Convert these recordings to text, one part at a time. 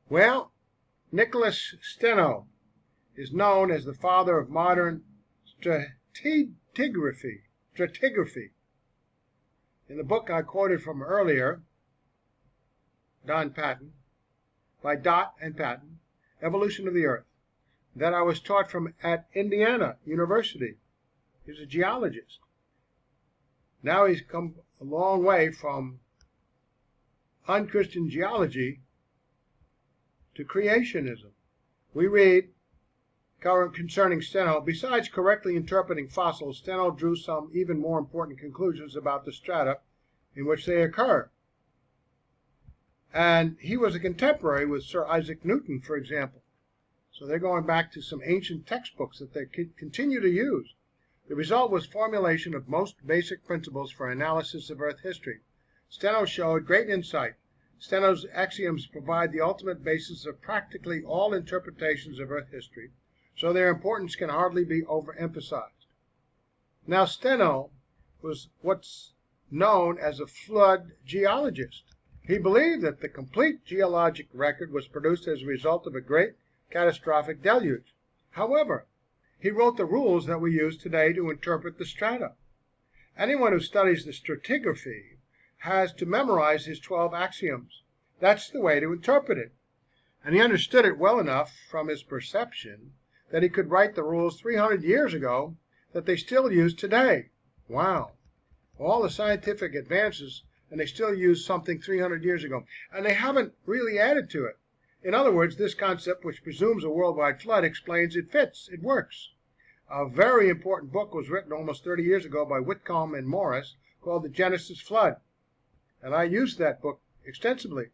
Well, Nicholas Steno is known as the father of modern stratigraphy. In the book I quoted from earlier, Dott and Batten, by Dott and Batten, Evolution of the Earth, that I was taught from at Indiana University. He's a geologist. Now he's come a long way from unchristian geology to creationism. We read concerning Steno, besides correctly interpreting fossils, Steno drew some even more important conclusions about the strata in which they occur. And he was a contemporary with Sir Isaac Newton, for example. So they're going back to some ancient textbooks that they continue to use. The result was formulation of most basic principles for analysis of Earth history. Steno showed great insight. Steno's axioms provide the ultimate basis of practically all interpretations of Earth history, so their importance can hardly be overemphasized. Now, Steno was what's known as a flood geologist. He believed that the complete geologic record was produced as a result of a great catastrophic deluge. However, he wrote the rules that we use today to interpret the strata. Anyone who studies the stratigraphy has to memorize his 12 axioms. That's the way to interpret it. And he understood it well enough from his perception that he could write the rules 300 years ago that they still use today. Wow. All the scientific advances, and they still use something 300 years ago. And they haven't really added to it. In other words, this concept, which presumes a worldwide flood, explains it fits, it works. A very important book was written almost 30 years ago by Whitcomb and Morris called The Genesis Flood. And I used that book extensively.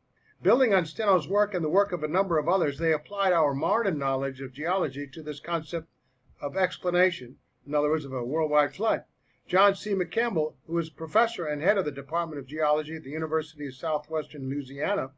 Building on Steno's work and the work of a number of others, they applied our modern knowledge of geology to this concept of explanation, in other words, of a worldwide flood. John C. McCampbell, who is professor and head of the Department of Geology at the University of Southwestern Louisiana,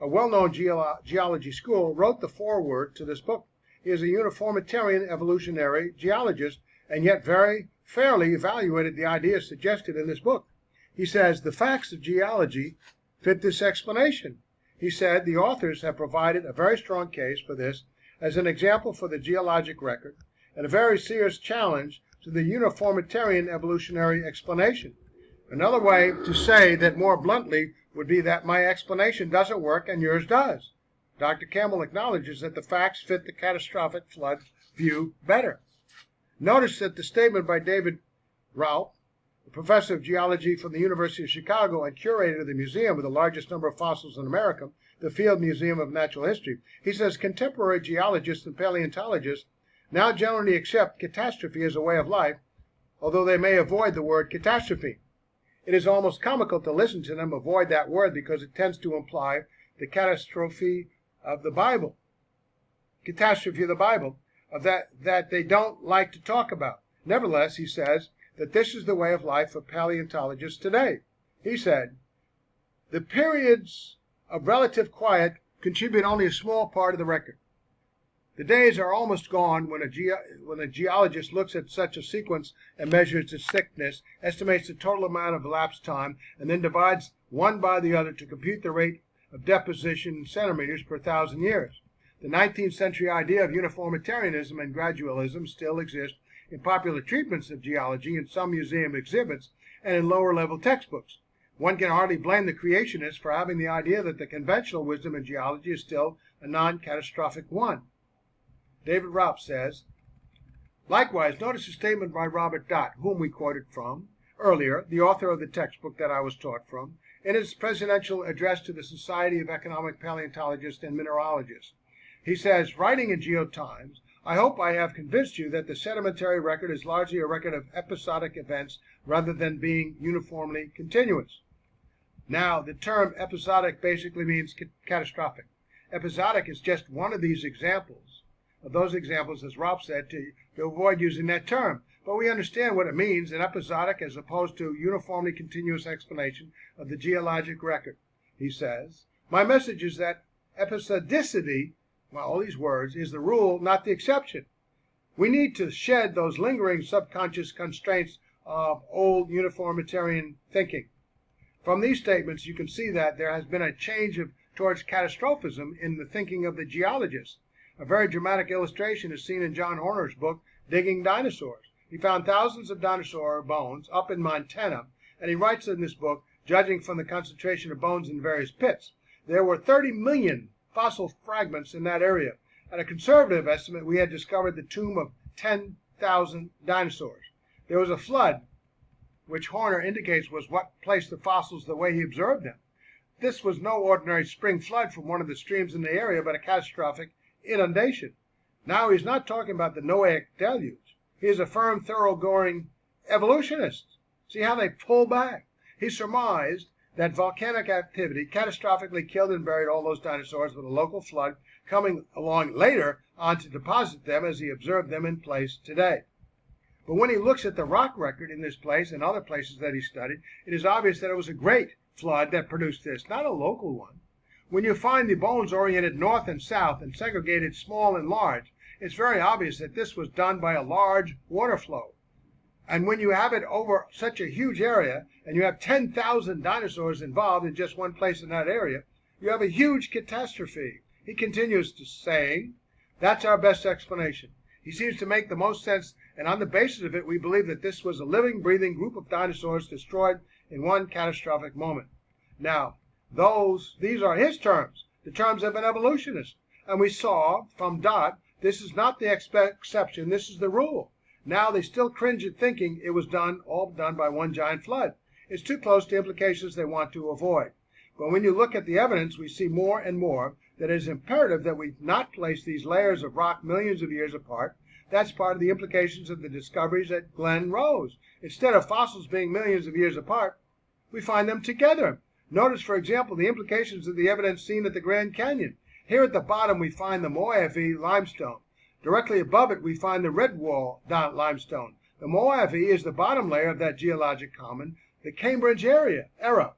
a well-known geology school, wrote the foreword to this book. He is a uniformitarian evolutionary geologist, and yet very fairly evaluated the ideas suggested in this book. He says, the facts of geology fit this explanation. He said, the authors have provided a very strong case for this as an example for the geologic record, and a very serious challenge to the uniformitarian evolutionary explanation. Another way to say that more bluntly would be that my explanation doesn't work and yours does. Dr. Campbell acknowledges that the facts fit the catastrophic flood view better. Notice that the statement by David Raup, a professor of geology from the University of Chicago and curator of the museum with the largest number of fossils in America, the Field Museum of Natural History, he says contemporary geologists and paleontologists now generally accept catastrophe as a way of life, although they may avoid the word catastrophe. It is almost comical to listen to them avoid that word because it tends to imply the catastrophe of the Bible, catastrophe of the Bible, that they don't like to talk about. Nevertheless, he says that this is the way of life of paleontologists today. He said, the periods of relative quiet contribute only a small part of the record. The days are almost gone when a geologist looks at such a sequence and measures its thickness, estimates the total amount of elapsed time, and then divides one by the other to compute the rate of deposition in centimeters per 1,000 years. The 19th century idea of uniformitarianism and gradualism still exists in popular treatments of geology, in some museum exhibits, and in lower-level textbooks. One can hardly blame the creationists for having the idea that the conventional wisdom in geology is still a non-catastrophic one. David Raup says, likewise, notice a statement by Robert Dott, whom we quoted from earlier, the author of the textbook that I was taught from, in his presidential address to the Society of Economic Paleontologists and Mineralogists. He says, writing in GeoTimes, I hope I have convinced you that the sedimentary record is largely a record of episodic events rather than being uniformly continuous. Now, the term episodic basically means catastrophic. Episodic is just one of these examples, of those examples, as Raup said, to avoid using that term. But we understand what it means, an episodic as opposed to uniformly continuous explanation of the geologic record. He says, my message is that episodicity, well, all these words, is the rule, not the exception. We need to shed those lingering subconscious constraints of old uniformitarian thinking. From these statements, you can see that there has been a change of towards catastrophism in the thinking of the geologist. A very dramatic illustration is seen in John Horner's book, Digging Dinosaurs. He found thousands of dinosaur bones up in Montana, and he writes in this book, judging from the concentration of bones in various pits, there were 30 million fossil fragments in that area. At a conservative estimate, we had discovered the tomb of 10,000 dinosaurs. There was a flood, which Horner indicates was what placed the fossils the way he observed them. This was no ordinary spring flood from one of the streams in the area, but a catastrophic inundation. Now he's not talking about the Noahic deluge. He is a firm, thoroughgoing evolutionist. See how they pull back? He surmised that volcanic activity catastrophically killed and buried all those dinosaurs with a local flood coming along later on to deposit them as he observed them in place today. But when he looks at the rock record in this place and other places that he studied, it is obvious that it was a great flood that produced this, not a local one. When you find the bones oriented north and south and segregated small and large, it's very obvious that this was done by a large water flow. And when you have it over such a huge area, and you have 10,000 dinosaurs involved in just one place in that area, you have a huge catastrophe. He continues to say, that's our best explanation. He seems to make the most sense, and on the basis of it, we believe that this was a living, breathing group of dinosaurs destroyed in one catastrophic moment. Now, these are his terms, the terms of an evolutionist. And we saw from Dott, this is not the exception, this is the rule. Now they still cringe at thinking it was all done by one giant flood. It's too close to implications they want to avoid. But when you look at the evidence, we see more and more that it is imperative that we not place these layers of rock millions of years apart. That's part of the implications of the discoveries at Glen Rose. Instead of fossils being millions of years apart, we find them together. Notice, for example, the implications of the evidence seen at the Grand Canyon. Here at the bottom, we find the Mojave limestone. Directly above it, we find the Redwall limestone. The Mojave is the bottom layer of that geologic common, the Cambrian era.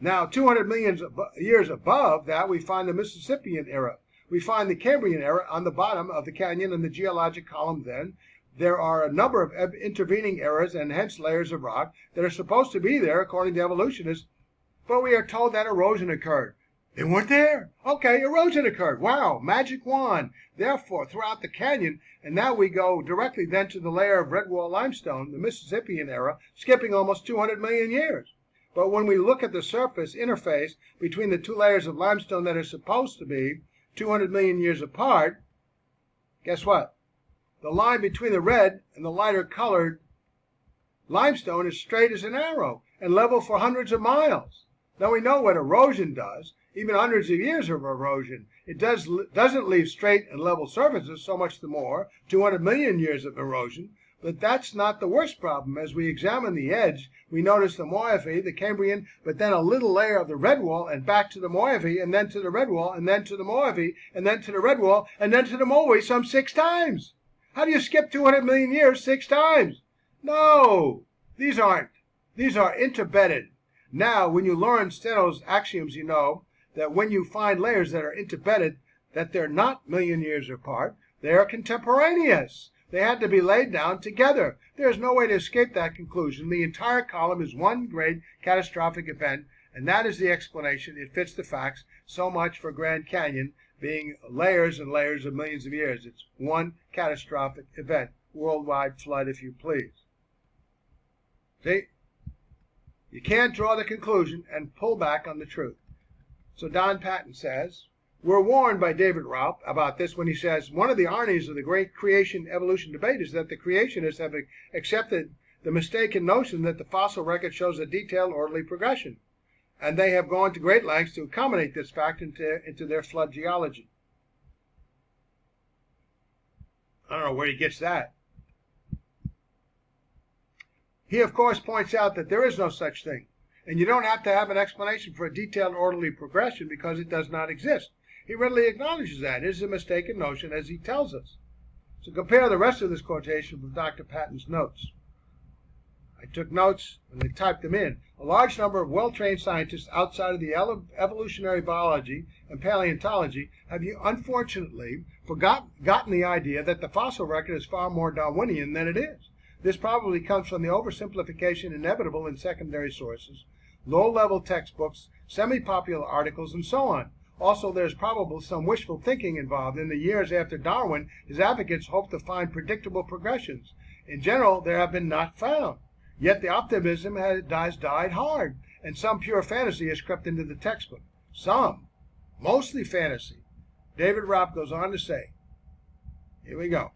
Now, 200 million years above that, we find the Mississippian era. We find the Cambrian era on the bottom of the canyon and the geologic column then. There are a number of intervening eras and hence layers of rock that are supposed to be there according to evolutionists, but we are told that erosion occurred. They weren't there. Okay, erosion occurred. Wow, magic wand. Therefore, throughout the canyon, and now we go directly then to the layer of Redwall limestone, the Mississippian era, skipping almost 200 million years. But when we look at the surface interface between the two layers of limestone that are supposed to be 200 million years apart, guess what? The line between the red and the lighter colored limestone is straight as an arrow and level for hundreds of miles. Now we know what erosion does, even hundreds of years of erosion. It doesn't leave straight and level surfaces, so much the more, 200 million years of erosion. But that's not the worst problem. As we examine the edge, we notice the Mojave, the Cambrian, but then a little layer of the Redwall, and back to the Mojave, and then to the Redwall, and then to the Mojave, and then to the Redwall, and then to the Mojave some 6 times. How do you skip 200 million years 6 times? No, these aren't. These are interbedded. Now, when you learn Steno's axioms, you know that when you find layers that are interbedded, that they're not million years apart, they are contemporaneous. They had to be laid down together. There's no way to escape that conclusion. The entire column is one great catastrophic event, and that is the explanation. It fits the facts. So much for Grand Canyon being layers and layers of millions of years. It's one catastrophic event, worldwide flood, if you please. See? You can't draw the conclusion and pull back on the truth. So Dott and Batten says, we're warned by David Raup about this when he says, one of the ironies of the great creation-evolution debate is that the creationists have accepted the mistaken notion that the fossil record shows a detailed, orderly progression. And they have gone to great lengths to accommodate this fact into their flood geology. I don't know where he gets that. He, of course, points out that there is no such thing. And you don't have to have an explanation for a detailed, orderly progression because it does not exist. He readily acknowledges that. It is a mistaken notion, as he tells us. So compare the rest of this quotation with Dr. Batten's notes. I took notes and I typed them in. A large number of well-trained scientists outside of the evolutionary biology and paleontology have unfortunately forgotten the idea that the fossil record is far more Darwinian than it is. This probably comes from the oversimplification inevitable in secondary sources. low-level textbooks, semi-popular articles, and so on. Also, there's probably some wishful thinking involved. In the years after Darwin, his advocates hoped to find predictable progressions. In general, there have been not found. Yet the optimism has died hard, and some pure fantasy has crept into the textbook. Some, mostly fantasy. David Raup goes on to say, here we go.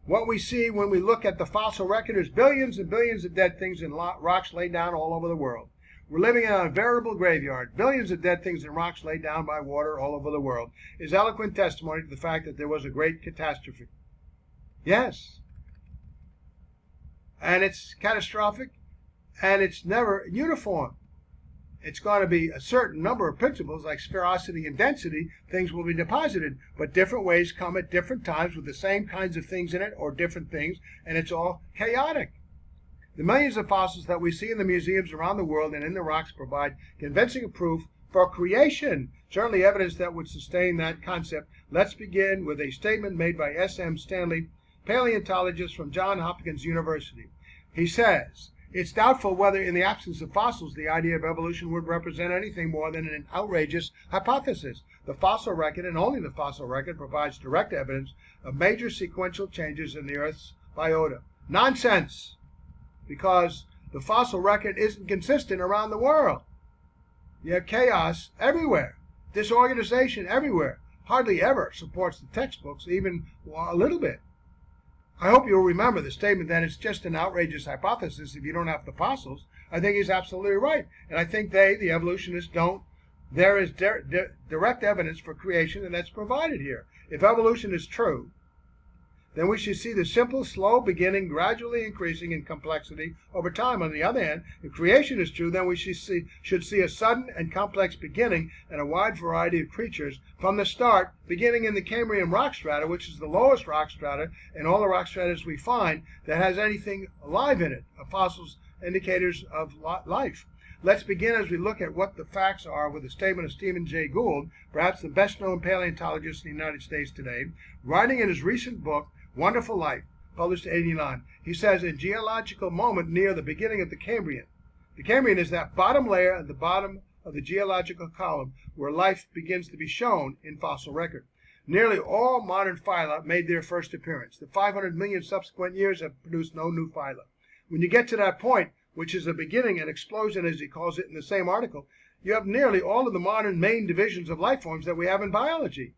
What we see when we look at the fossil record is billions and billions of dead things and rocks laid down all over the world. We're living in a veritable graveyard. Billions of dead things and rocks laid down by water all over the world is eloquent testimony to the fact that there was a great catastrophe. Yes. And it's catastrophic, and it's never uniform. It's going to be a certain number of principles like sphericity and density, things will be deposited, but different waves come at different times with the same kinds of things in it or different things, and it's all chaotic. The millions of fossils that we see in the museums around the world and in the rocks provide convincing proof for creation, certainly evidence that would sustain that concept. Let's begin with a statement made by S.M. Stanley, paleontologist from Johns Hopkins University. He says, "It's doubtful whether in the absence of fossils the idea of evolution would represent anything more than an outrageous hypothesis. The fossil record, and only the fossil record, provides direct evidence of major sequential changes in the Earth's biota." Nonsense! Because the fossil record isn't consistent around the world. You have chaos everywhere, disorganization everywhere. Hardly ever supports the textbooks, even a little bit. I hope you'll remember the statement that it's just an outrageous hypothesis if you don't have the fossils. I think he's absolutely right. And I think the evolutionists, don't. There is direct evidence for creation, and that's provided here. If evolution is true, then we should see the simple, slow beginning gradually increasing in complexity over time. On the other hand, if creation is true, then we should see a sudden and complex beginning and a wide variety of creatures from the start, beginning in the Cambrian rock strata, which is the lowest rock strata in all the rock stratas we find that has anything alive in it, fossils, indicators of life. Let's begin as we look at what the facts are with the statement of Stephen Jay Gould, perhaps the best-known paleontologist in the United States today, writing in his recent book, Wonderful Life, published in 1989. He says, "A geological moment near the beginning of the Cambrian." The Cambrian is that bottom layer at the bottom of the geological column where life begins to be shown in fossil record. Nearly all modern phyla made their first appearance. The 500 million subsequent years have produced no new phyla. When you get to that point, which is a beginning, an explosion as he calls it in the same article, you have nearly all of the modern main divisions of life forms that we have in biology.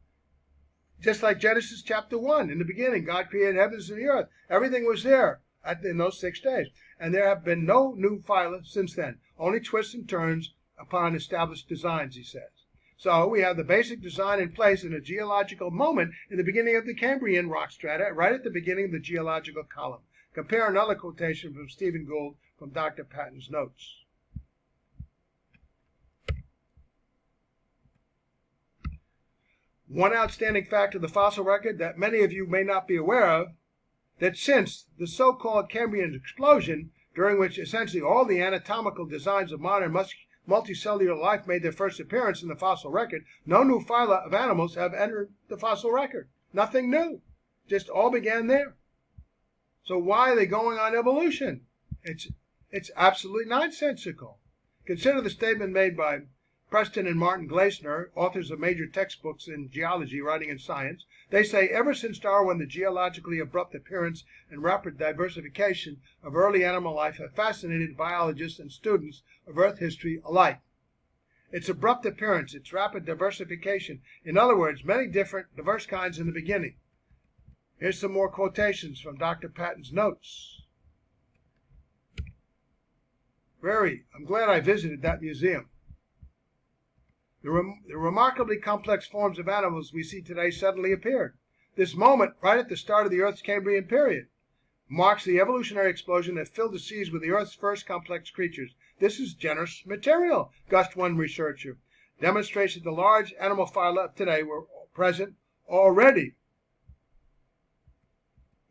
Just like Genesis chapter 1, in the beginning, God created heavens and the earth. Everything was there in those 6 days. And there have been no new phyla since then, only twists and turns upon established designs, he says. So we have the basic design in place in a geological moment in the beginning of the Cambrian rock strata, right at the beginning of the geological column. Compare another quotation from Stephen Gould from Dr. Batten's notes. One outstanding fact of the fossil record that many of you may not be aware of, that since the so-called Cambrian explosion, during which essentially all the anatomical designs of modern multicellular life made their first appearance in the fossil record, no new phyla of animals have entered the fossil record. Nothing new. Just all began there. So why are they going on evolution? It's absolutely nonsensical. Consider the statement made by Preston and Martin Gleisner, authors of major textbooks in geology, writing in science. They say, ever since Darwin, the geologically abrupt appearance and rapid diversification of early animal life have fascinated biologists and students of Earth history alike. Its abrupt appearance, its rapid diversification, in other words, many different, diverse kinds in the beginning. Here's some more quotations from Dr. Batten's notes. I'm glad I visited that museum. The remarkably complex forms of animals we see today suddenly appeared. This moment, right at the start of the Earth's Cambrian period, marks the evolutionary explosion that filled the seas with the Earth's first complex creatures. This is generous material, gushed one researcher. Demonstrates that the large animal phyla of today were present already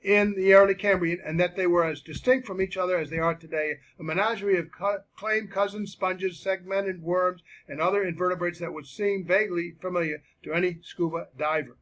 in the early Cambrian, and that they were as distinct from each other as they are today, a menagerie of claimed cousin sponges, segmented worms, and other invertebrates that would seem vaguely familiar to any scuba diver.